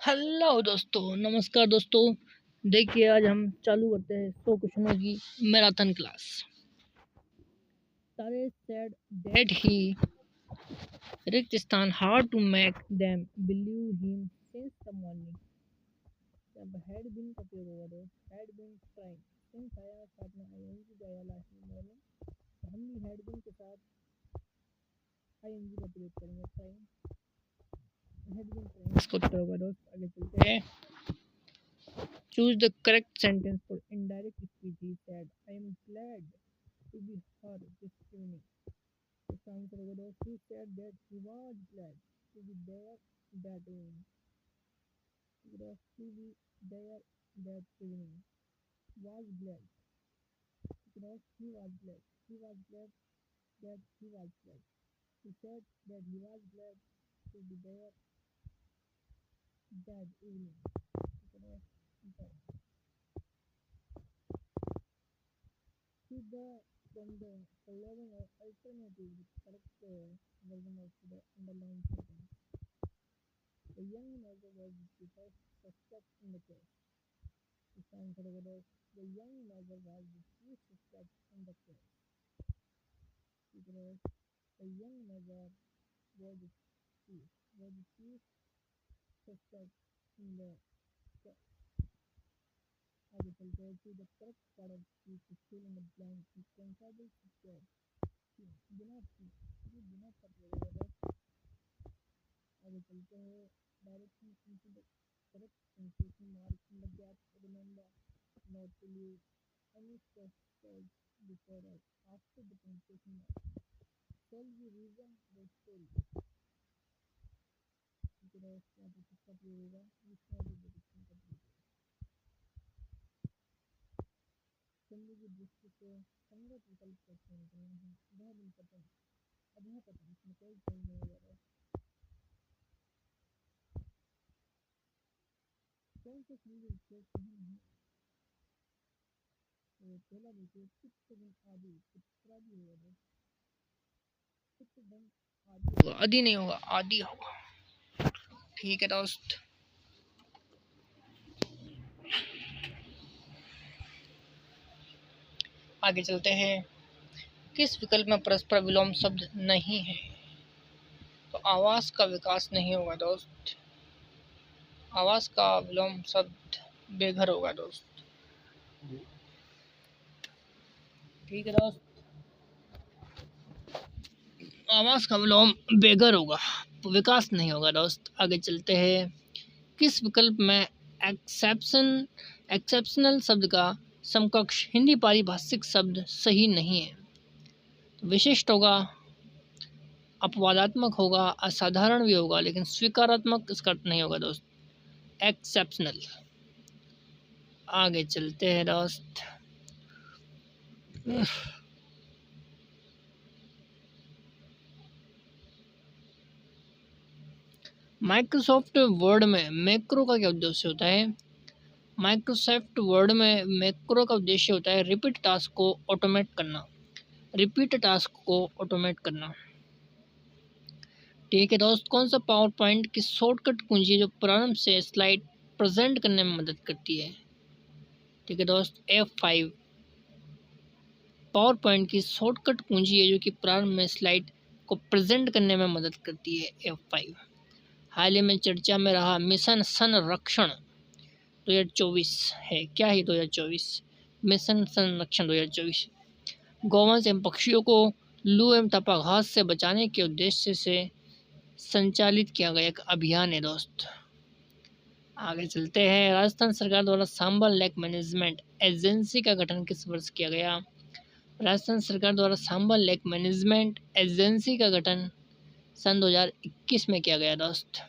Hello दोस्तों, नमस्कार दोस्तों। देखिए, आज हम चालू करते हैं 100 क्वेश्चनों की मैराथन क्लास। सारे said that he reached Stan hard to make them believe him since the morning. जब had been का प्रयोग होगा तो had been trying। since आया साथ में ing आया लास्ट में morning, तो हम भी had been के साथ ing का प्रयोग करेंगे। trying had been trying इसका उत्तर होगा दोस्त। आगे चलते हैं। Choose the correct sentence for indirect speech. He said, I am glad to be here this evening. इसका आंसर होगा दोस्त। He said that he was glad to be there that evening. To be there that evening. Was glad. He was glad. He was glad that he was glad. He said that he was glad to be there that evening. See the from the following alternative with correct version of the underlying sentence. The young mother was the first suspect in the case. इसका answer होगा the young mother was the chief suspect in the case. The young mother was the chief suspect in the case. आगे चलते हैं। To the correct part of speech to fill in the blank responsible to बिना कर होगा। आगे चलते हैं। Direction into the correct punctuation mark in the gap. Remember not to leave any stress words before or after the punctuation mark. Tell the reason the story. चंद्र की दृष्टि से संगत विकल्प का चयन करना है। अधःपतन इसमें कोई चयन नहीं होगा। कौन से संधि विच्छेद सही नहीं? तो पहला देखिए, चित्तवन आदि चित्रादि होगा। चित्तवन आदि होगा, आदि नहीं होगा, आदि होगा। ठीक है दोस्त। आगे चलते हैं। किस विकल्प में परस्पर विलोम शब्द नहीं है? तो आवास का विकास नहीं होगा दोस्त। आवास का विलोम शब्द बेघर होगा दोस्त। ठीक है दोस्त, आवास का विलोम बेघर होगा, विकास नहीं होगा दोस्त। आगे चलते हैं। किस विकल्प में एक्सेप्शनल शब्द का समकक्ष हिंदी पारिभाषिक शब्द सही नहीं है? तो विशिष्ट होगा, अपवादात्मक होगा, असाधारण भी होगा, लेकिन स्वीकारात्मक इसका अर्थ नहीं होगा दोस्त। एक्सेप्शनल। आगे चलते हैं दोस्त। माइक्रोसॉफ्ट वर्ड में मैक्रो का क्या उद्देश्य होता है? माइक्रोसॉफ्ट वर्ड में मैक्रो का उद्देश्य होता है रिपीट टास्क को ऑटोमेट करना। रिपीट टास्क को ऑटोमेट करना। ठीक है दोस्त। कौन सा पावर पॉइंट की शॉर्टकट कुंजी जो प्रारंभ से स्लाइड प्रेजेंट करने में मदद करती है? ठीक है दोस्त, F5 पावर पॉइंट की शॉर्टकट कुंजी है जो कि प्रारंभ में स्लाइड को प्रेजेंट करने में मदद करती है, F5। हाल ही में चर्चा में रहा मिशन संरक्षण 2024 है। क्या है 2024? मिशन संरक्षण 2024 गौवंश एवं पक्षियों को लू एवं तपाघात से बचाने के उद्देश्य से संचालित किया गया एक अभियान है दोस्त। आगे चलते हैं। राजस्थान सरकार द्वारा सांबल लेक मैनेजमेंट एजेंसी का गठन किस वर्ष किया गया? राजस्थान सरकार द्वारा सांबल लेक मैनेजमेंट एजेंसी का गठन सन 2021 में किया गया दोस्त।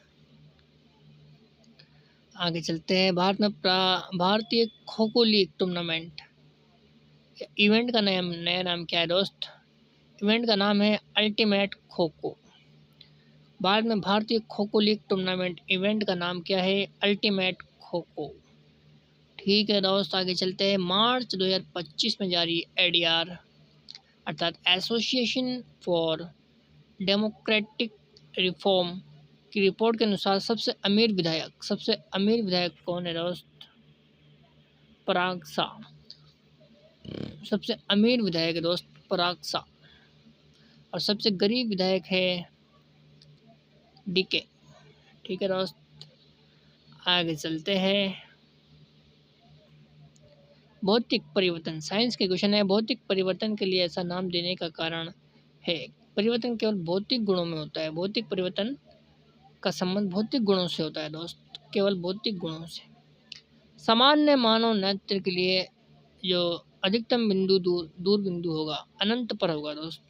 आगे चलते हैं। भारत में भारतीय kho kho league tournament event का नया नाम क्या है दोस्त? इवेंट का नाम है अल्टीमेट खो खो। भारत में भारतीय kho kho league tournament event का नाम क्या है? अल्टीमेट खो खो। ठीक है दोस्त, आगे चलते हैं। मार्च 2025 में जारी ADR अर्थात एसोसिएशन फॉर डेमोक्रेटिक रिफॉर्म की रिपोर्ट के अनुसार सबसे अमीर विधायक कौन है दोस्त? पराग शाह। सबसे अमीर विधायक है दोस्त पराग शाह। और सबसे गरीब विधायक है डीके। ठीक है दोस्त, आगे चलते हैं। भौतिक परिवर्तन, साइंस के क्वेश्चन है। भौतिक परिवर्तन के लिए ऐसा नाम देने का कारण है। परिवर्तन केवल भौतिक गुणों में होता है। भौतिक परिवर्तन का संबंध भौतिक गुणों से होता है दोस्त, केवल भौतिक गुणों से। सामान्य मानव नेत्र के लिए जो अधिकतम बिंदु दूर बिंदु होगा अनंत पर होगा दोस्त।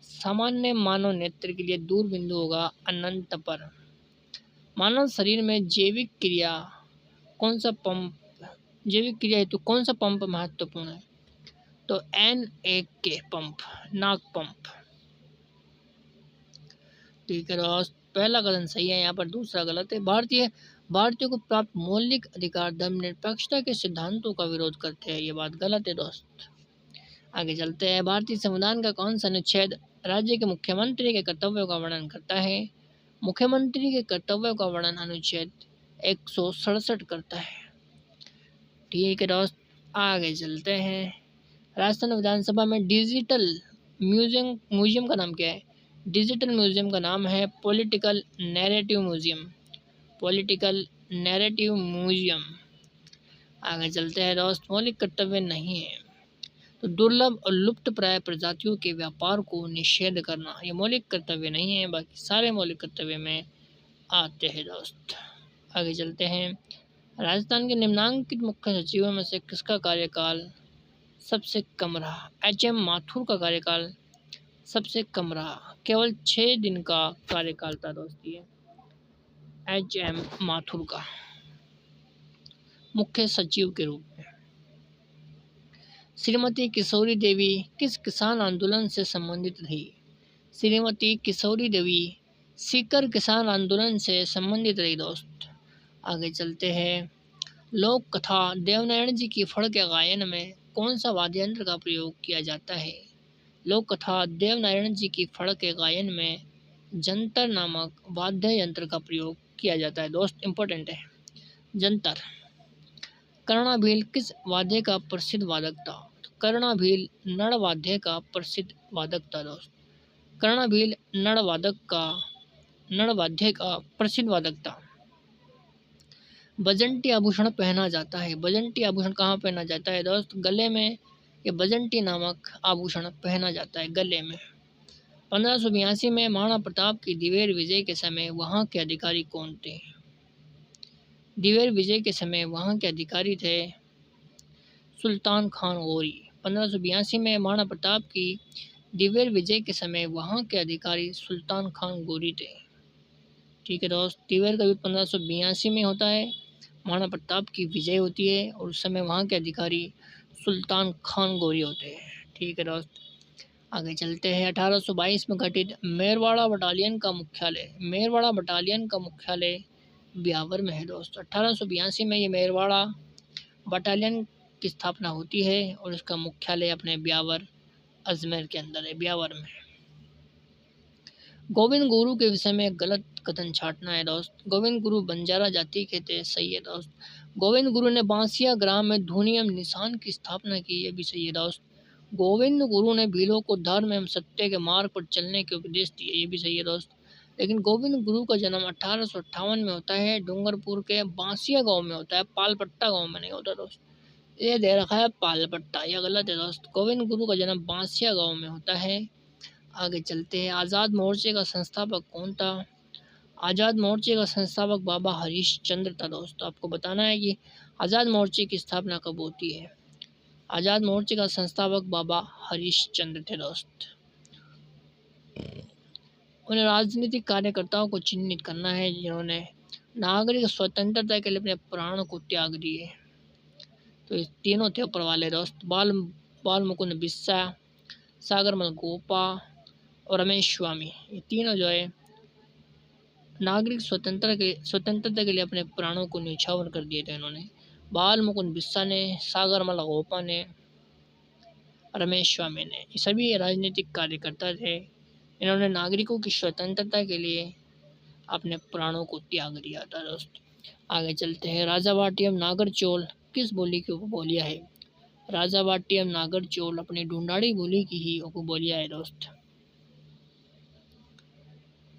सामान्य मानव नेत्र के लिए दूर बिंदु होगा अनंत पर। मानव शरीर में जैविक क्रिया हेतु कौन सा पंप महत्वपूर्ण है? तो NAK पंप, नाक पंप। ठीक है दोस्त, पहला कथन सही है, यहाँ पर दूसरा गलत है। भारतीयों को प्राप्त मौलिक अधिकार धर्मनिरपेक्षता के सिद्धांतों का विरोध करते हैं, ये बात गलत है दोस्त। आगे चलते हैं। भारतीय संविधान का कौन सा अनुच्छेद राज्य के मुख्यमंत्री के कर्तव्यों का वर्णन करता है? मुख्यमंत्री के कर्तव्यों का वर्णन अनुच्छेद 167 करता है। ठीक है दोस्त, आगे चलते हैं। राजस्थान विधानसभा में डिजिटल म्यूजियम का नाम क्या है? डिजिटल म्यूजियम का नाम है political narrative museum. Political narrative museum. आगे चलते हैं दोस्त। मौलिक कर्तव्य नहीं है तो दुर्लभ और लुप्त प्राय प्रजातियों के व्यापार को निषेध करना, ये मौलिक कर्तव्य नहीं है। बाकी सारे मौलिक कर्तव्य में आते हैं दोस्त। आगे चलते हैं। राजस्थान के निम्नांकित मुख्य सचिवों में से किसका कार्यकाल सबसे कम रहा? HM माथुर का कार्यकाल सबसे कम रहा, केवल 6 दिन का कार्यकाल था दोस्त ये HM माथुर का मुख्य सचिव के रूप में। श्रीमती किशोरी देवी किस किसान आंदोलन से संबंधित रही? श्रीमती किशोरी देवी सीकर किसान आंदोलन से संबंधित रही दोस्त। आगे चलते हैं। लोक कथा देवनारायण जी की फड़ के गायन में कौन सा वाद्य यंत्र का प्रयोग किया जाता है? लोक कथा देवनारायण जी की फड़ के गायन में जंतर नामक वाद्य यंत्र का प्रयोग किया जाता है दोस्त, इंपॉर्टेंट है जंतर। कर्णाभील किस वाद्य का प्रसिद्ध वादक था? कर्णाभील नड़ वाद्य का प्रसिद्ध वादक था दोस्त। कर्णाभील नड़ वाद्य का प्रसिद्ध वादक था। बजंटी आभूषण पहना जाता है। बजंटी आभूषण कहाँ पहना जाता है दोस्त? गले में। ये बजंटी नामक आभूषण पहना जाता है गले में। 1582 में महाराणा प्रताप की दिवेर विजय के समय वहाँ के अधिकारी कौन थे? दिवेर विजय के समय वहाँ के अधिकारी थे सुल्तान खान गौरी। 1582 में महाराणा प्रताप की दिवेर विजय के समय वहाँ के अधिकारी सुल्तान खान गौरी थे। ठीक है दोस्त, दिवेर का भी 1582 में होता है, महाराणा प्रताप की विजय होती है और उस समय वहाँ के अधिकारी सुल्तान खान गौरी होते हैं। ठीक है दोस्त, आगे चलते हैं। 1822 में गठित मेरवाड़ा बटालियन का मुख्यालय ब्यावर में है दोस्त। 1882 में ये मेरवाड़ा बटालियन की स्थापना होती है और इसका मुख्यालय अपने ब्यावर अजमेर के अंदर है, ब्यावर में। गोविंद गुरु के विषय में गलत कथन छाटना है दोस्त। गोविंद गुरु बंजारा जाति के थे, सही है दोस्त। गोविंद गुरु ने बांसिया ग्राम में ध्वनि एवं निशान की स्थापना की, ये भी सही है दोस्त। गोविंद गुरु ने भीलों को धर्म एवं सत्य के मार्ग पर चलने के उपदेश दिए, ये भी सही है दोस्त। लेकिन गोविंद गुरु का जन्म 1858 में होता है, डूंगरपुर के बांसिया गांव में होता है, पालपट्टा गांव में नहीं होता दोस्त। ये दे रखा है पालपट्टा, यह गलत है दोस्त। गोविंद गुरु का जन्म बांसिया गांव में होता है। आगे चलते हैं। आज़ाद मोर्चे का संस्थापक कौन था? आज़ाद मोर्चे का संस्थापक बाबा हरीश चंद्र था दोस्त। आपको बताना है कि आज़ाद मोर्चे की स्थापना कब होती है। आज़ाद मोर्चे का संस्थापक बाबा हरीश चंद्र थे दोस्त। उन्हें राजनीतिक कार्यकर्ताओं को चिन्हित करना है जिन्होंने नागरिक स्वतंत्रता के लिए अपने प्राण को त्याग दिए। तो ये तीनों थे ऊपर वाले दोस्त, बाल मुकुंद बिस्सा, सागरमल गोपा और रमेश स्वामी। ये तीनों जो है नागरिक स्वतंत्रता के लिए अपने प्राणों को न्यौछावर कर दिए थे इन्होंने। बाल मुकुंद बिस्सा ने, सागरमल गोपा ने, रमेश स्वामी ने, ये सभी राजनीतिक कार्यकर्ता थे। इन्होंने नागरिकों की स्वतंत्रता के लिए अपने प्राणों को त्याग दिया था दोस्त। आगे चलते हैं, राजावाटियम नागरचोल किस बोली की उपबोलियाँ है? राजावाटियम नागरचोल अपनी ढूंढाड़ी बोली की ही उपबोलियाँ है दोस्त।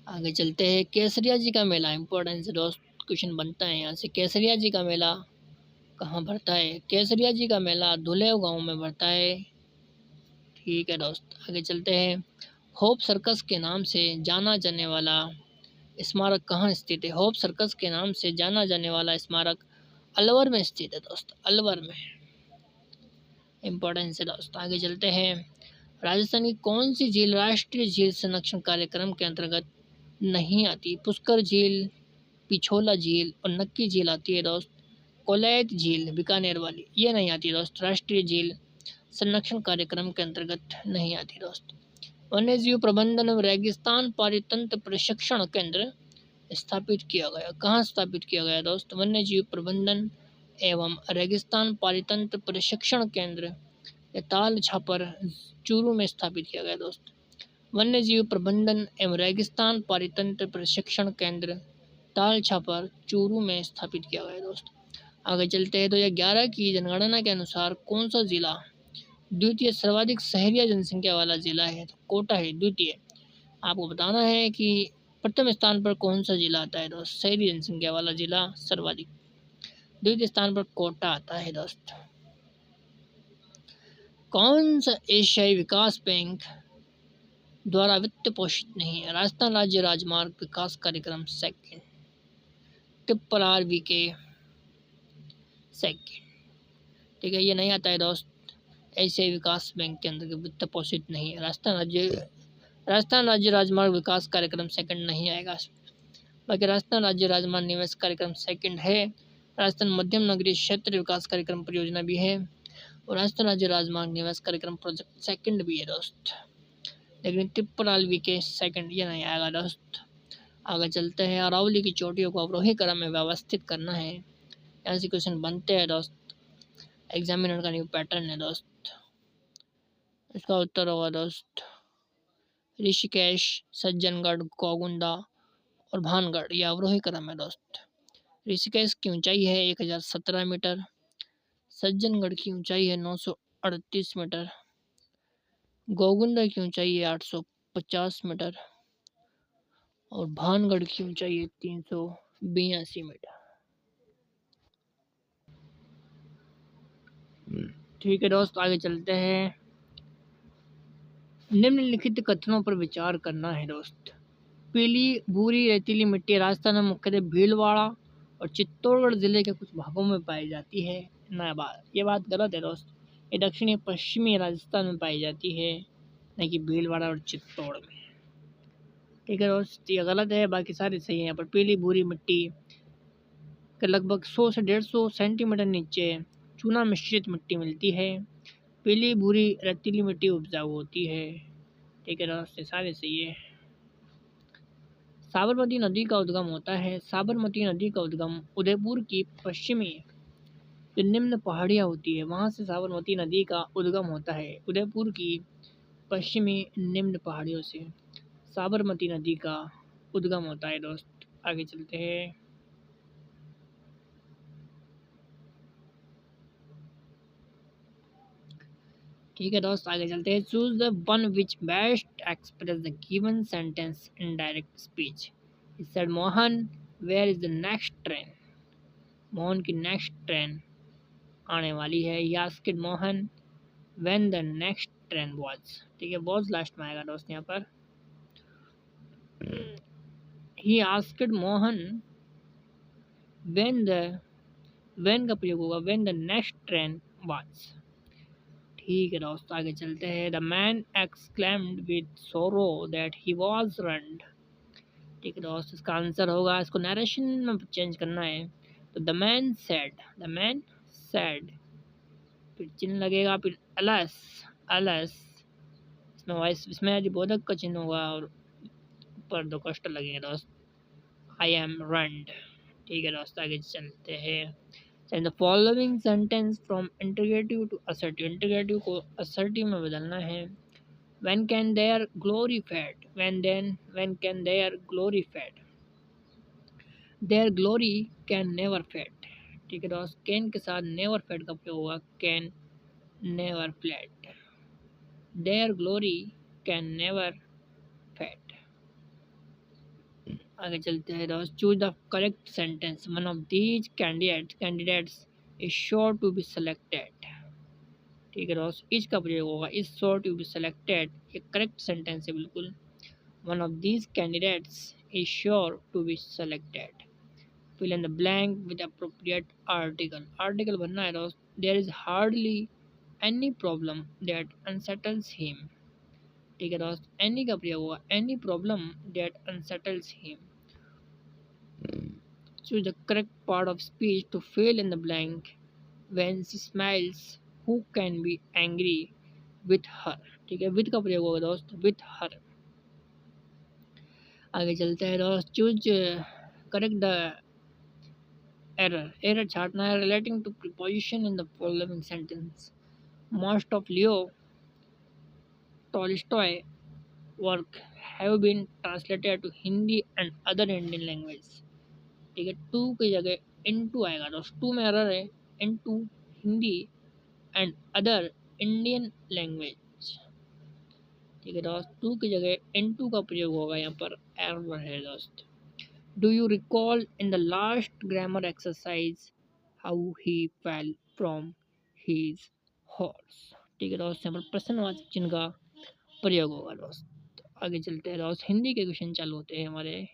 आगे चलते हैं, केसरिया जी का मेला इंपॉर्टेंस दोस्त, क्वेश्चन बनता है यहाँ से। केसरिया जी का मेला कहाँ भरता है? केसरिया जी का मेला धुलेव गांव में भरता है। ठीक है दोस्त, आगे चलते हैं, होप सर्कस के नाम से जाना जाने वाला स्मारक कहाँ स्थित है? होप सर्कस के नाम से जाना जाने वाला स्मारक अलवर में स्थित है दोस्त, अलवर में। इंपॉर्टेंस है दोस्त। आगे चलते हैं, राजस्थान की कौन सी झील राष्ट्रीय झील संरक्षण कार्यक्रम के अंतर्गत नहीं आती? पुष्कर झील, पिछोला झील और नक्की झील आती है दोस्त। कोलैत झील बीकानेर वाली ये नहीं आती दोस्त, राष्ट्रीय झील संरक्षण कार्यक्रम के अंतर्गत नहीं आती दोस्त। वन्य जीव प्रबंधन एवं रेगिस्तान पारितंत्र प्रशिक्षण केंद्र स्थापित किया गया, कहाँ स्थापित किया गया दोस्त? वन्य जीव प्रबंधन एवं रेगिस्तान पारितंत्र प्रशिक्षण केंद्र ताल छापर चूरू में स्थापित किया गया दोस्त। वन्य जीव प्रबंधन एवं रेगिस्तान पारितंत्र प्रशिक्षण केंद्र ताल छापर चूरू में स्थापित किया गया दोस्त। आगे चलते हैं, 2011 की जनगणना के अनुसार कौन सा जिला द्वितीय सर्वाधिक शहरी जनसंख्या वाला जिला है? तो कोटा है द्वितीय। आपको बताना है कि प्रथम स्थान पर कौन सा जिला आता है दोस्त? शहरी जनसंख्या वाला जिला सर्वाधिक। द्वितीय स्थान पर कोटा आता है दोस्त। कौन सा एशियाई विकास बैंक द्वारा वित्त पोषित नहीं है? राजस्थान राज्य राजमार्ग विकास कार्यक्रम सेकंड, ट्रिपल RVK सेकंड। ठीक है, ये नहीं आता है दोस्त, एशियाई विकास बैंक के अंदर वित्त पोषित नहीं है। राजस्थान राज्य राजमार्ग विकास कार्यक्रम सेकंड नहीं आएगा। बाकी राजस्थान राज्य राजमार्ग निवेश कार्यक्रम सेकंड है। राजस्थान मध्यम नगरीय क्षेत्र विकास कार्यक्रम परियोजना भी है और राजस्थान राज्य राजमार्ग निवेश कार्यक्रम प्रोजेक्ट सेकंड भी है दोस्त, लेकिन ट्रिपल RVK सेकंड ये नहीं आएगा दोस्त। आगे चलते हैं, अरावली की चोटियों को अवरोही क्रम में व्यवस्थित करना है। ऐसे क्वेश्चन बनते हैं दोस्त, एग्जामिनर का न्यू पैटर्न है दोस्त। इसका उत्तर होगा दोस्त ऋषिकेश, सज्जनगढ़, गोगुंदा और भानगढ़, यह अवरोही क्रम है दोस्त। ऋषिकेश की ऊंचाई है 1017 मीटर, सज्जनगढ़ की ऊंचाई है 938 मीटर, गोगुंदा की ऊंचाई है 850 मीटर और भानगढ़ की ऊंचाई है 382 मीटर। ठीक है दोस्त, आगे चलते हैं, निम्नलिखित कथनों पर विचार करना है दोस्त। पीली भूरी रेतीली मिट्टी राजस्थान में मुख्यतः भीलवाड़ा और चित्तौड़गढ़ जिले के कुछ भागों में पाई जाती है। ये बात गलत है दोस्त, ये दक्षिणी पश्चिमी राजस्थान में पाई जाती है, न कि भीलवाड़ा और चित्तौड़ में। ठीक है दोस्त, ये गलत है, बाकी सारे सही है। यहाँ पर पीली भूरी मिट्टी के लगभग 100 से 150 सेंटीमीटर नीचे चूना मिश्रित मिट्टी मिलती है। पीली भूरी रेतीली मिट्टी उपजाऊ होती है। ठीक है दोस्त, सारे सही है। साबरमती नदी का उद्गम होता है, साबरमती नदी का उद्गम उदयपुर की पश्चिमी जो निम्न पहाड़ियाँ होती है वहाँ से साबरमती नदी का उद्गम होता है। उदयपुर की पश्चिमी निम्न पहाड़ियों से साबरमती नदी का उद्गम होता है दोस्त। आगे चलते हैं, ठीक है दोस्त, आगे चलते हैं। Choose the one which best express the given sentence in direct speech. He said, Mohan where is the next train? Mohan की नेक्स्ट ट्रेन आने वाली है। He asked Mohan when the next train was। ठीक है, was लास्ट में आएगा दोस्त यहाँ पर। He asked मोहन when का प्रयोग होगा when the next train was। ठीक है दोस्त, आगे चलते हैं। The man exclaimed with sorrow that he was ruined। ठीक है दोस्त, इसका आंसर होगा, इसको नरेशन में चेंज करना है तो the man said, फिर चिन्ह लगेगा, फिर अलस इसमें वॉइस इसमें अधिबोधक का चिन्ह होगा और ऊपर दो कष्ट लगेंगे दोस्त, I am ruined। ठीक है दोस्त, आगे चलते हैं। The following sentence from interrogative to assertive, interrogative को असर्टिव में बदलना है। when can their glory fade? when can their glory fade? Their glory can never fade. ठीक है दोस्त, कैन के साथ नेवर फेड का प्रयोग होगा, can never fled. Their glory can never fade. आगे चलते हैं दोस्त, choose the correct sentence, one of these candidates is sure to be selected. ठीक है दोस्त, इज का प्रयोग होगा, is sure to be selected, ये करेक्ट सेंटेंस है बिल्कुल। One of these candidates is sure to be selected. Fill in the blank with appropriate article, article बनना है दोस्त। There is hardly any problem that unsettles him. ठीक है दोस्त, any का प्रयोग होगा, any problem that unsettles him. Choose the correct part of speech to fill in the blank. When she smiles, who can be angry with her? ठीक है, with का प्रयोग होगा दोस्त, with her। आगे चलते हैं दोस्त, choose correct the error, error छाटना है। Relating to preposition in the following sentence, most of Leo Tolstoy work have been translated to Hindi and other Indian language. ठीक है, टू की जगह इन टू आएगा दोस्त, टू में एरर है, in to Hindi and other Indian language. ठीक है दोस्त, टू की जगह इन टू का प्रयोग होगा, यहाँ पर एरर है दोस्त। Do you recall in the last grammar exercise how he fell from his horse. ठीक है दोस्त, यहाँ पर प्रश्नवाचक चिन्ह का प्रयोग होगा दोस्त। आगे चलते हैं दोस्त, हिंदी के क्वेश्चन चालू होते हैं हमारे।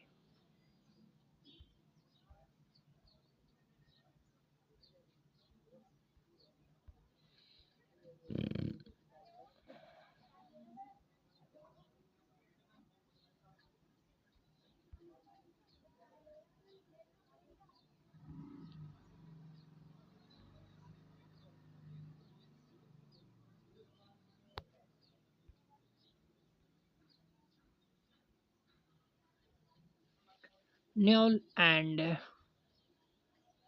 न्योल एंड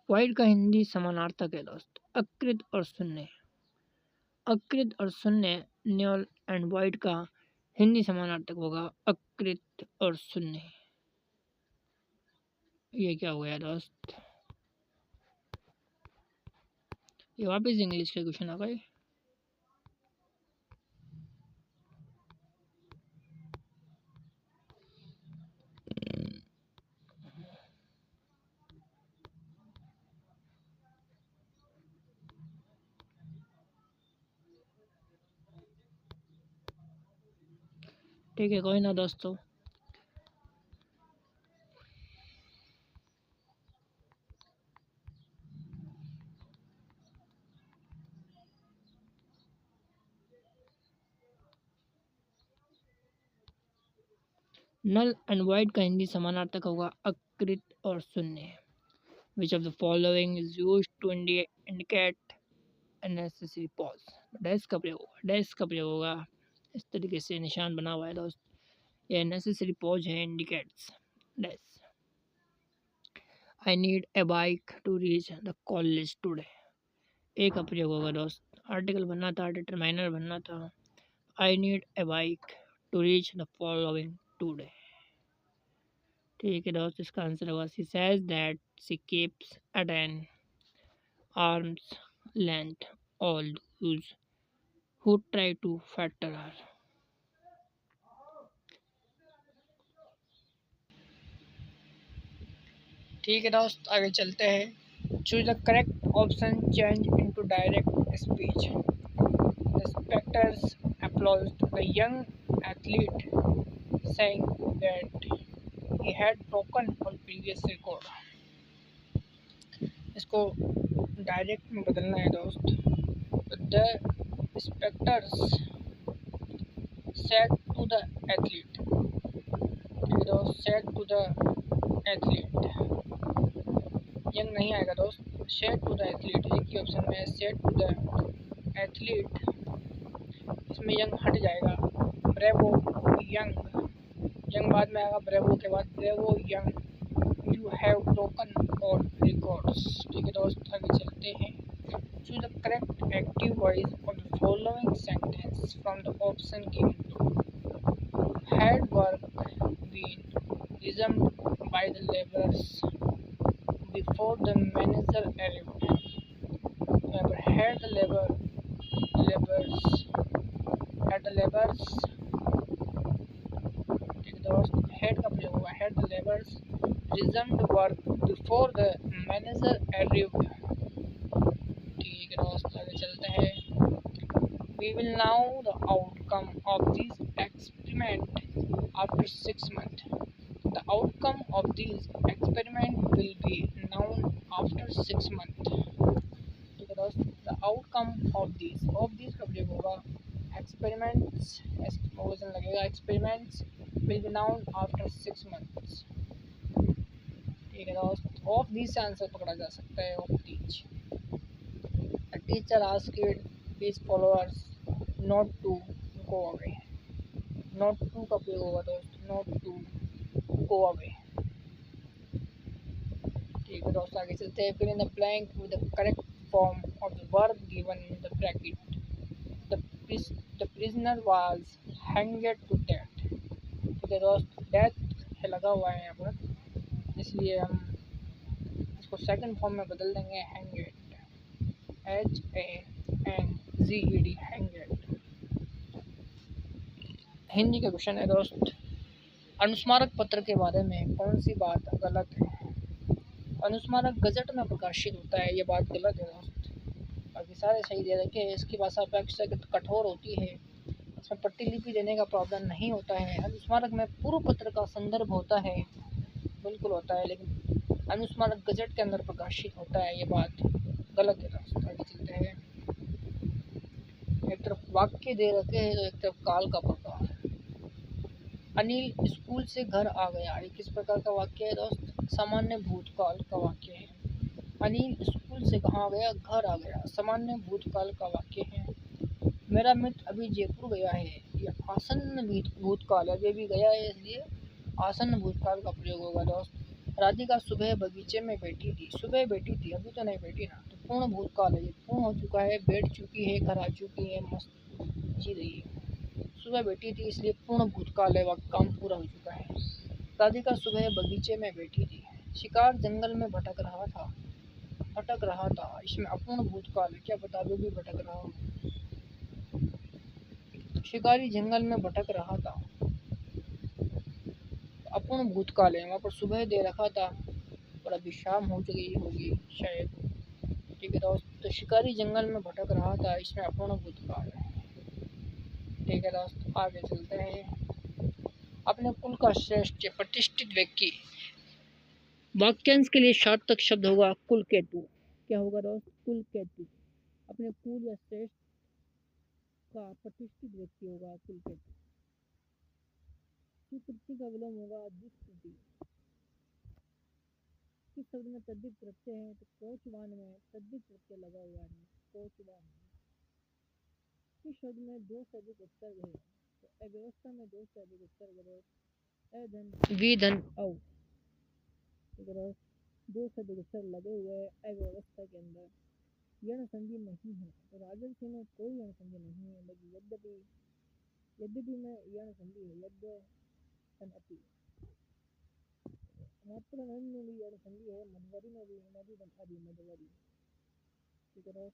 वाइड का हिंदी समानार्थक है दोस्त, अकृत और शून्य। अकृत और शून्य, न्योल एंड वाइड का हिंदी समानार्थक होगा, अकृत और शून्य। ये क्या हो गया दोस्त, ये वापस इंग्लिश के क्वेश्चन आ गए। ठीक है, कोई ना दोस्तों। नल एंड वाइड का हिंदी समानार्थक होगा, अकृत और शून्य। Which of the following is used to indicate unnecessary pause. Dash का प्रयोग होगा, डैश का प्रयोग होगा, इस तरीके से निशान बना हुआ है दोस्त, ये नेसेसरी पॉज है, indicates dash. I need a bike to reach the college today. A का प्रयोग होगा दोस्त, आर्टिकल बनना था, डिटरमाइनर बनना था। I need a bike to reach the following today. ठीक है दोस्त, इसका आंसर होगा, she says that she keeps at an arms length all those who try to flatter her. ठीक है दोस्त, आगे चलते हैं। Choose the correct option, change into direct speech. The spectators applauded the young athlete, saying that he had broken all previous record. इसको direct में बदलना है दोस्त। The spectators said to the athlete, ठीक है दोस्त, said to the athlete, young नहीं आएगा दोस्त, said to the athlete, एक ही ऑप्शन में said to the athlete, इसमें यंग हट जाएगा। ब्रेवो यंग, यंग बाद में आएगा, ब्रेवो के बाद bravo young, you have broken all records. ठीक है दोस्त, आगे चलते हैं। Choose the correct active voice of the following sentence from the option given. Had work been resumed by the labourers before the manager arrived. यहाँ पर had the laborers ठीक है दोस्त, हेड का प्रयोग हुआ, had the laborers resumed work before the manager arrived। ठीक है दोस्त, आगे चलते हैं। We will know the outcome of this experiment after 6 months. The outcome of this experiment will be known after 6 months। ठीक है दोस्त, the outcome of these का प्रयोग होगा, experiments एक्सप्लोजन लगेगा, experiments will be known after 6 months। ठीक है दोस्त, of these से आंसर पकड़ा जा सकता है, of these। A teacher asked his followers not to go away। not to का प्रयोग होगा दोस्त, not to go away। ठीक है दोस्त, आगे चलते हैं। fill in the blank with the correct form of the verb given in the bracket। the prisoner was hanged to death। ठीक है दोस्त, death लगा हुआ है यहाँ पर, इसलिए हम इसको सेकंड फॉर्म में बदल देंगे, hanged, HANGED, hanged। हिंदी का क्वेश्चन है दोस्त, अनुस्मारक पत्र के बारे में कौन सी बात गलत है? अनुस्मारक गजट में प्रकाशित होता है, ये बात गलत है दोस्त। बाकी सारे सही दे रखे हैं। इसकी भाषा अपेक्षाकृत कठोर होती है, इसमें प्रतिलिपि देने का प्रावधान नहीं होता है। अनुस्मारक में पूर्व पत्र का संदर्भ होता है, बिल्कुल होता है, लेकिन अनुस्मारक गजट के अंदर प्रकाशित होता है, ये बात गलत है दोस्त। आगे चलते हैं। एक तरफ वाक्य दे रखे हैं तो एक तरफ काल का प्रकार। अनिल स्कूल से घर आ गया, ये किस प्रकार का वाक्य है दोस्त? सामान्य भूतकाल का वाक्य है। अनिल स्कूल से कहाँ गया? घर आ गया, सामान्य भूतकाल का वाक्य है। मेरा मित्र अभी जयपुर गया है, ये आसन्न भूतकाल है, अभी भी गया है, इसलिए आसन्न भूतकाल का प्रयोग होगा दोस्त। राधिका सुबह बगीचे में बैठी थी, सुबह बैठी थी, अभी तो नहीं बैठी ना, तो पूर्ण भूतकाल है, ये पूर्ण हो चुका है, बैठ चुकी है, घर आ चुकी है, मस्त जी रही है। सुबह बैठी थी इसलिए पूर्ण भूतकाल है, वक्त काम पूरा हो चुका है। राधिका सुबह बगीचे में बैठी थी। शिकार जंगल में भटक रहा था, इसमें अपूर्ण भूतकाल है, क्या बता दो भी भटक रहा हो। शिकारी जंगल में भटक रहा था, अपूर्ण भूतकाल है, वहाँ पर सुबह दे रखा था और अभी शाम हो चुकी होगी शायद। ठीक है दोस्त, तो शिकारी जंगल में भटक रहा था, इसमें अपूर्ण भूतकाल है। ठीक है दोस्त, आगे चलते हैं। अपने कुल का श्रेष्ठ प्रतिष्ठित व्यक्ति, वाक्यांश के लिए सार्थक शब्द होगा कुल केतु। क्या होगा दोस्त? कुल केतु। अपने कुल या श्रेष्ठ का प्रतिष्ठित व्यक्ति होगा कुल केतु। सुकृति का विलोम होगा दुष्कृति। किस शब्द में तद्धित प्रत्यय है? तो कोचवान में तद्धित प्रत्यय लगा हुआ है, कोचवान। किस शब्द में दो से अधिक उपसर्ग है? तो अव्यवस्था में दो से अधिक उपसर्ग है, अधन, विधन, औ। दो से अधिक उपसर्ग लगे हुए हैं अव्यवस्था के अंदर, यण संधि नहीं है। तो राजर्षि में कोई यण संधि नहीं है, लेकिन यद्यपि में यण संधि है, यद्य अति। मात्र में भी यण संधि है, मधुवरी में भी, मधुबन आदि मधुवरी। ठीक है,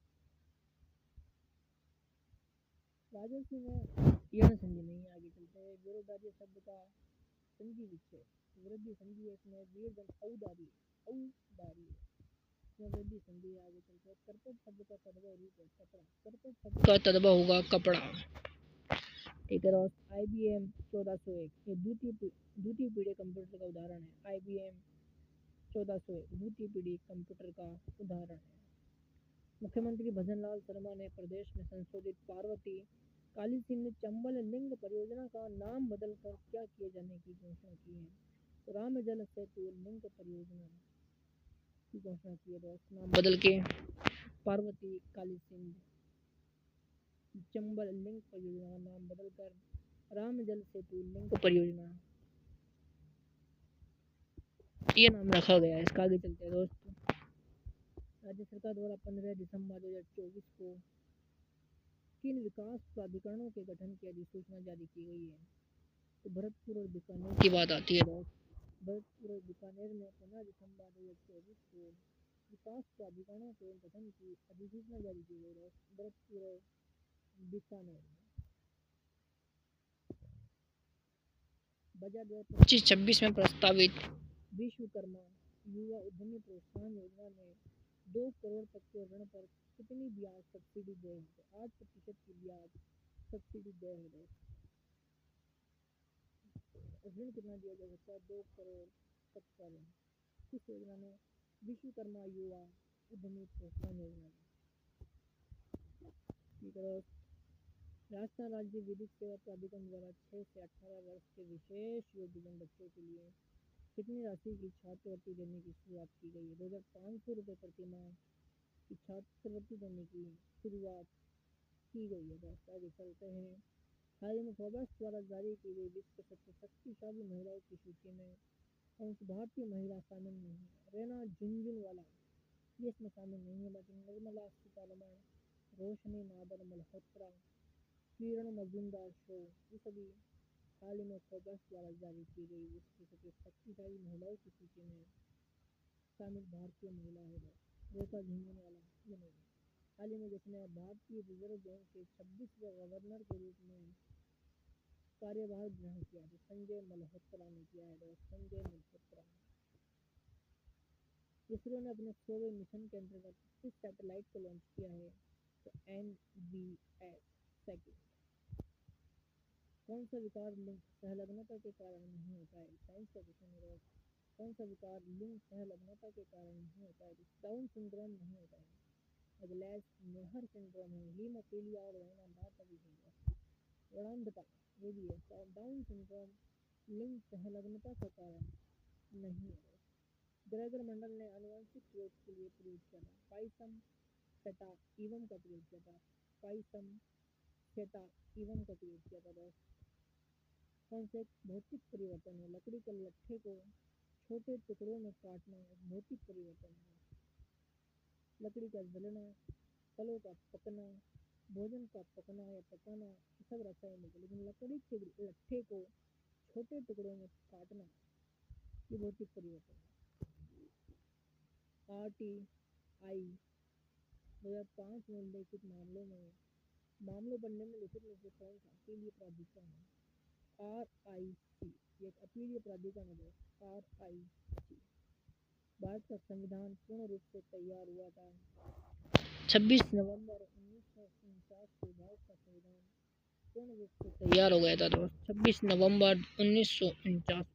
राजर्षि में यण संधि नहीं है। आगे चलते हैं। विरोधार्य शब्द का संधि विच्छेद, वृद्धि संधि है, इसमें वीरधन औदार्य, इसमें वृद्धि संधि है। आगे चलते हैं। कर्तव्य शब्द का तदभव रूप है कपड़ा, कर्तव्य शब्द का तदभव होगा कपड़ा। ठीक है दोस्त, IBM 1401 ये द्वितीय पीढ़ी कंप्यूटर का उदाहरण है। IBM 1401 द्वितीय पीढ़ी कंप्यूटर का उदाहरण है। मुख्यमंत्री भजनलाल शर्मा ने प्रदेश में संशोधित पार्वती काली सिंह ने चंबल लिंक परियोजना का नाम बदलकर क्या किए जाने की घोषणा की है? तो राम जल सेतु लिंक परियोजना की घोषणा की है दोस्त, नाम बदल के पार्वती काली सिंह चंबल लिंक परियोजना का नाम बदलकर राम जल सेतु लिंक परियोजना ये नाम रखा गया है इसका। आगे चलते हैं दोस्त। राज्य सरकार द्वारा 15 दिसंबर 2024 को किन विकास प्राधिकरणों के गठन की अधिसूचना जारी की गई है? तो भरतपुर और बीकानेर की बात आती है दोस्त। भरतपुर बीकानेर में 15 दिसंबर 2024 को विकास प्राधिकरणों के गठन की अधिसूचना जारी की गई है। भरतपुर बीकानेर में बजट 2025-26 में प्रस्तावित विश्वकर्मा युवा उद्यमी प्रोत्साहन योजना में 2 करोड़ तक के ऋण पर कितनी ब्याज सब्सिडी देंगे? 8% की ब्याज सब्सिडी देंगे। ऋण कितना दिया जा सकता है? 2 करोड़ तक का ऋण किस योजना में? विश्वकर्मा युवा उद्यमी प्रोत्साहन योजना में। राजस्थान राज्य विधिक सेवा प्राधिकरण द्वारा 6 से 18 वर्ष के विशेष योग्यजन बच्चों के लिए कितनी राशि की छात्रवृत्ति देने की शुरुआत की गई है? 2500 रुपये प्रति माह की छात्रवृत्ति देने की शुरुआत की गई है। दोस्तों आगे चलते हैं। हाल ही में फोर्ब्स द्वारा जारी की गई विश्व के सबसे शक्तिशाली महिलाओं की सूची में कौन सी भारतीय महिला शामिल नहीं है? रेना झुनझुनवाला ये इसमें शामिल नहीं है, लेकिन निर्मला सीतारमण, रोशनी नादर मल्होत्रा, किरण मजूमदार शो ये सभी हाल ही में फोर्ब्स द्वारा जारी की गई विश्व की सबसे शक्तिशाली महिलाओं की सूची में शामिल भारतीय महिला है। रेखा झुनझुनवाला ये नहीं है। हाल ही में जिसने भारतीय रिजर्व बैंक के 26वें गवर्नर के रूप में कार्यभार ग्रहण किया है, संजय मल्होत्रा ने किया है। संजय मल्होत्रा। इसरो ने अपने 100वें मिशन के अंतर्गत किस सैटेलाइट को लॉन्च किया है? तो NVS सेकंड। कौन सा विकार लिंग सहलग्नता के कारण नहीं होता है? साइंस का क्वेश्चन है। कौन सा विकार लिंग सहलग्नता के कारण नहीं होता है? डाउन सिंड्रोम नहीं होता है। अगलैस नेहर सिंड्रोम है। हीमोफीलिया और वैनाडाटा वर्णांधता ये भी है। डाउन सिंड्रोम लिंग सहलग्नता का कारण नहीं है। ग्रेगर मेंडल ने आनुवंशिक प्रयोग के लिए प्रयोग किया था। पाइसम सेटा इवम का प्रयोग किया था। पाइसम सेटा इवम का प्रयोग किया था। दोस्त कौन से भौतिक परिवर्तन है? लकड़ी के लट्ठे को छोटे टुकड़ों में काटना एक भौतिक परिवर्तन है। लकड़ी का जलना, फलों का पकना, भोजन का पकना या पकाना ये सब रासायनिक है, लेकिन लकड़ी के लट्ठे को छोटे टुकड़ों में काटना ये भौतिक परिवर्तन है। RTI 2005 में उल्लेखित मामलों पर निम्नलिखित में से कौन सा अपीलीय प्राधिकरण है? RIC ये एक अपीलीय प्राधिकरण है। RIC। भारत का संविधान पूर्ण रूप से तैयार हुआ था 26 नवंबर 1949 को। भारत का संविधान पूर्ण रूप से तैयार हो गया था दोस्त 26 नवंबर 1949।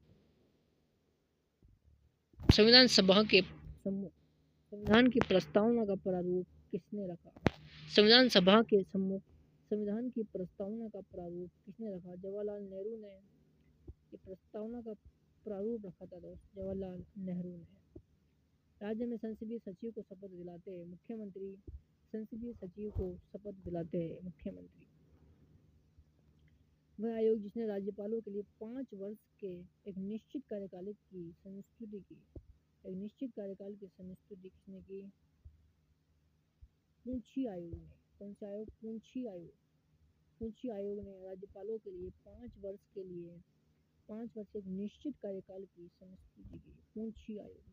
संविधान सभा के सम्मुख संविधान की प्रस्तावना का प्रारूप किसने रखा? संविधान सभा के सम्मुख संविधान की प्रस्तावना का प्रारूप किसने रखा? जवाहरलाल नेहरू ने ये प्रस्तावना का प्रारूप रखा था दोस्त, जवाहरलाल नेहरू ने। राज्य में संसदीय सचिव को शपथ दिलाते हैं मुख्यमंत्री। संसदीय सचिव को शपथ दिलाते हैं मुख्यमंत्री। वह आयोग जिसने राज्यपालों के लिए 5 वर्ष के एक निश्चित कार्यकाल की संस्तुति की। एक निश्चित कार्यकाल की संस्तुति किसने की? पूंछी आयोग ने। कौन सा आयोग? पूंछी आयोग। पूंछी आयोग ने राज्यपालों के लिए 5 वर्ष के लिए 5 वर्ष एक निश्चित कार्यकाल की संस्तुति की। पूंछी आयोग।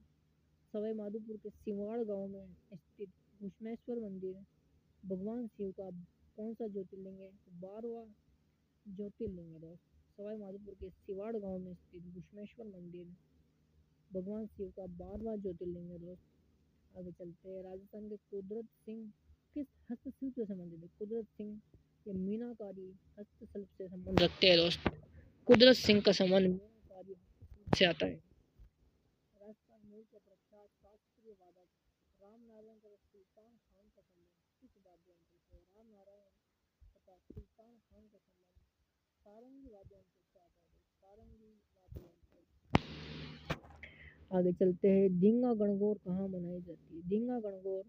सवाई माधोपुर के सिवाड़ गांव में स्थित घुश्मेश्वर मंदिर भगवान शिव का कौन सा ज्योतिर्लिंग है? 12वां ज्योतिर्लिंग है दोस्त। सवाई माधोपुर के सिवाड़ गांव में स्थित घुश्मेश्वर मंदिर भगवान शिव का 12वां ज्योतिर्लिंग है दोस्त। आगे चलते हैं। राजस्थान के कुदरत सिंह किस हस्तशिल्प से संबंधित है? कुदरत सिंह ये मीनाकारी हस्तशिल्प से संबंध रखते हैं दोस्त। कुदरत सिंह का संबंध मीनाकारी हस्तशिल्प से आता है। राजस्थान मूल के प्रख्यात शास्त्रीय वादक रामनारायण तथा सुल्तान खान का संबंध किस वाद्ययंत्र से? रामनारायण तथा सुल्तान खान का संबंध सारंगी वाद्ययंत्र से आता है। सारंगी वाद्ययंत्र। आगे चलते हैं। धींगा गणगौर कहाँ मनाई जाती है? धींगा गणगौर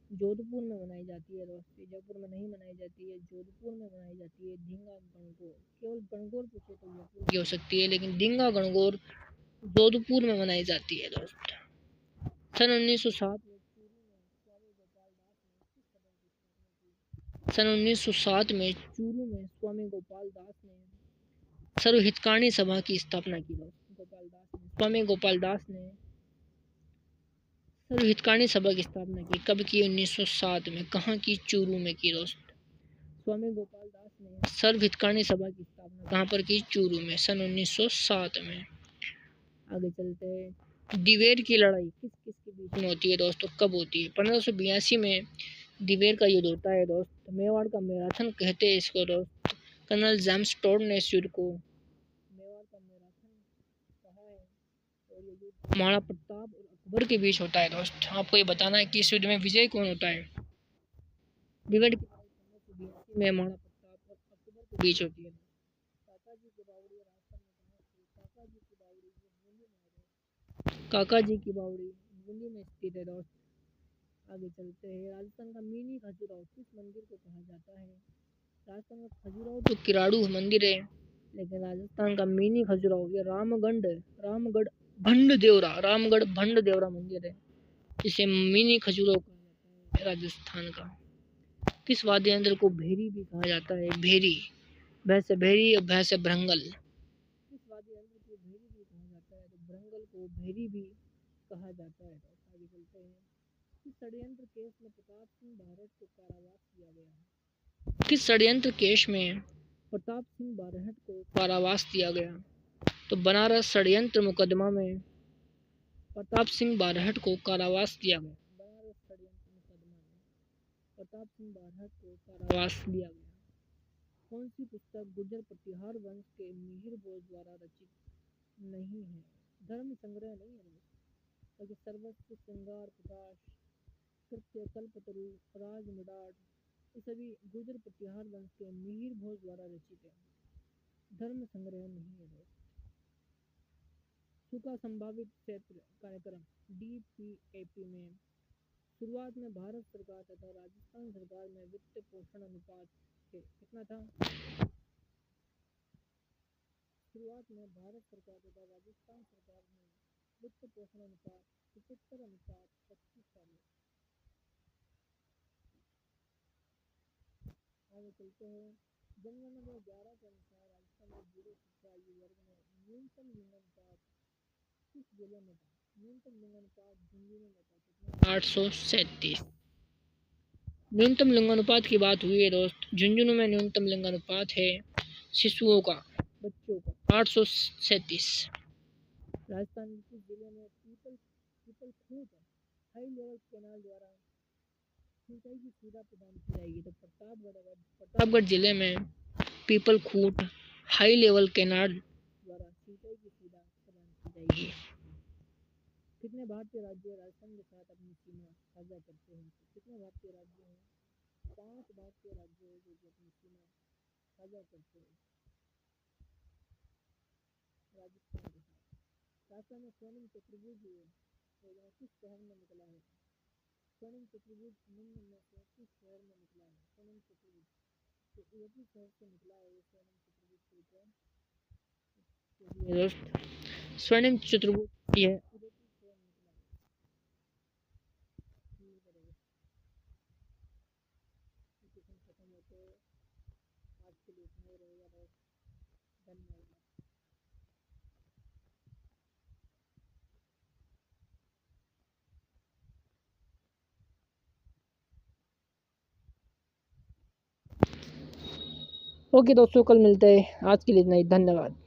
जोधपुर में मनाई जाती है दोस्तों। जयपुर में नहीं मनाई जाती है, जोधपुर में मनाई जाती है धींगा गणगौर। केवल गणगौर पूछे तो जयपुर की हो सकती है, लेकिन धींगा गणगौर जोधपुर में मनाई जाती है दोस्त। सन 1907 में चूरू में स्वामी गोपाल दास ने किस सदन की स्थापना की? सन 1907 में चूरू में स्वामी गोपाल दास ने सर्वहितकारी सभा की स्थापना की दोस्त। स्वामी गोपाल दास ने सर्व हितकारी सभा की स्थापना की। कब की? 1907 में। कहाँ की? चूरू में की दोस्त। स्वामी गोपाल दास ने सर्व हितकारी सभा की स्थापना कहाँ पर की? चूरू में, सन 1907 में। आगे चलते हैं। दिवेर की लड़ाई किस किस के बीच में होती है दोस्तों? कब होती है? 1582 में दिवेर का युद्ध होता है दोस्त। मेवाड़ का मैराथन कहते हैं इसको दोस्त। कर्नल जेम्स टोड ने इस युद्ध को मेवाड़ का मैराथन कहा है। और ये युद्ध महाराणा प्रताप और अकबर के बीच होता है दोस्त। आपको ये बताना है कि इस युद्ध में विजय कौन होता है। दिवेर की लड़ाई 1582 में महाराणा प्रताप और अकबर के बीच होती है। काका जी की बावड़ी बूंदी में स्थित है दोस्त। आगे चलते हैं। राजस्थान का मिनी खजुराहो किस मंदिर को कहा जाता है? राजस्थान का खजुराहो तो किराड़ू मंदिर है, लेकिन राजस्थान का मिनी खजुराहो ये रामगढ़ भंड देवरा मंदिर है, जिसे मिनी खजुराहो कहा जाता है राजस्थान का। किस वाद्य यंत्र को भेरी भी कहा जाता है? भेरी, भैंसे भेरी और भैंसे भ्रंगल। किस वाद्य यंत्र को भेरी भी कहा जाता है? तो भ्रंगल को भेरी भी कहा जाता है। आगे चलते हैं। किस षड्यंत्र केस में प्रताप सिंह बारहट को कारावास किया गया? किस षड्यंत्र केस में प्रताप सिंह बारहट को कारावास दिया गया? तो बनारस षड्यंत्र मुकदमा में प्रताप सिंह बारहट को कारावास दिया गया। बनारस षड्यंत्र मुकदमा में प्रताप सिंह बारहट को कारावास दिया गया। कौन सी पुस्तक गुर्जर प्रतिहार वंश के मिहिर भोज द्वारा रचित नहीं है? धर्म संग्रह नहीं है, क्योंकि सर्वस्व, श्रृंगार प्रकाश, कृत्य, कल्पतरु, राज मिडाट, ये सभी गुर्जर प्रतिहार वंश के मिहिर भोज द्वारा रचित है। धर्म संग्रह नहीं है। सूखा संभावित क्षेत्र कार्यक्रम DPAP में शुरुआत में भारत सरकार तथा राजस्थान सरकार में वित्त पोषण अनुपात कितना था? शुरुआत में भारत सरकार तथा राजस्थान सरकार में वित्त पोषण अनुपात 75:25 था। आगे चलते हैं। जनगणना 11 के अनुसार राजस्थान में जीरो शिक्षा आयु वर्ग में न्यूनतम लिंगानुपात किस जिले में था? न्यूनतम लिंगानुपात झुंझुनू में था। कितना? 837। न्यूनतम लिंगानुपात की बात हुई है दोस्त। झुंझुनू में न्यूनतम लिंगानुपात है शिशुओं का, बच्चों का, 837। राजस्थान के जिले में पीपल खूट हाई लेवल कैनाल द्वारा सिंचाई की सुविधा प्रदान की जाएगी। तो प्रतापगढ़ जिले में पीपल खूट हाई लेवल कैनाल द्वारा सिंचाई की सुविधा प्रदान की जाएगी। कितने भारतीय राज्य राजस्थान के साथ अपनी सीमा साझा करते हैं? कितने भारतीय राज्य हैं? 5 भारतीय राज्य हैं जो अपनी सीमा साझा करते हैं राजस्थान के साथ। राजस्थान में स्वर्णिम चतुर्भुज किस शहर में निकला है? स्वर्णिम चतुर्भुज निम्न में से किस शहर में निकला है? स्वर्णिम चतुर्भुज तो उदयपुर शहर से निकला है। स्वर्णिम चतुर्भुज स्वर्णिम चतुर्भुज ये उदयपुर शहर में निकला है। खत्म होते आज के लिए इतना ही रहेगा दोस्त। धन्यवाद। ओके दोस्तों, कल मिलते हैं। आज के लिए इतना ही। धन्यवाद।